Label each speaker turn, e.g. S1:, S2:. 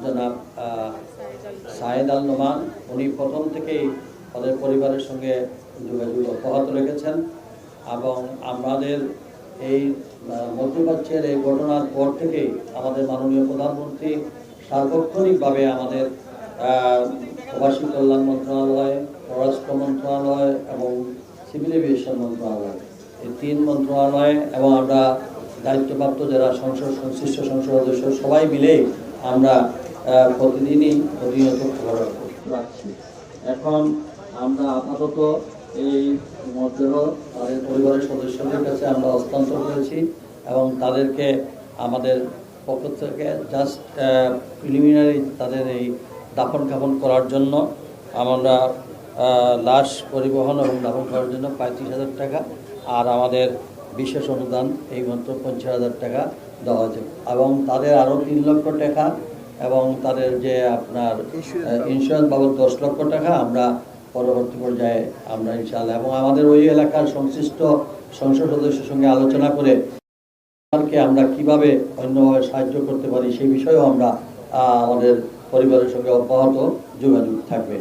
S1: জনাব সায়েদ আল নোমান, উনি প্রথম থেকেই তাদের পরিবারের সঙ্গে যোগাযোগ অব্যাহত রেখেছেন এবং আমাদের এই মধ্যপ্রাচ্যের এই ঘটনার পর থেকেই আমাদের মাননীয় প্রধানমন্ত্রী সার্বক্ষণিকভাবে আমাদের প্রবাসী কল্যাণ মন্ত্রণালয়, পররাষ্ট্র মন্ত্রণালয় এবং সিভিল এভিয়েশন মন্ত্রণালয়, এই 3 মন্ত্রণালয় এবং আমরা দায়িত্বপ্রাপ্ত যারা সংশ্লিষ্ট সংসদ সদস্য সবাই মিলে আমরা প্রতিদিনই প্রতিনিয়ত খবর রাখছি। এখন আমরা আপাতত এই মরদেহ তাদের পরিবারের সদস্যদের কাছে আমরা হস্তান্তর করেছি এবং তাদেরকে আমাদের পক্ষ থেকে জাস্ট প্রিলিমিনারি তাদের এই দাফন কাফন করার জন্য আমরা লাশ পরিবহন এবং দাফন করার জন্য 35,000 টাকা আর আমাদের বিশেষ অনুদান এই মাত্র 50,000 টাকা দেওয়া হয়েছে এবং তাদের আরও 3 লক্ষ টাকা এবং তাদের যে আপনার ইন্স্যুরেন্স বাবদ 10 লক্ষ টাকা আমরা পরবর্তী পর্যায়ে আমরা ইনশাআল্লাহ এবং আমাদের ওই এলাকার সংশ্লিষ্ট সংসদ সদস্যের সঙ্গে আলোচনা করে আমরা কিভাবে অন্যভাবে সাহায্য করতে পারি সেই বিষয়েও আমরা আমাদের পরিবারের সঙ্গে অব্যাহত যোগাযোগ থাকবে।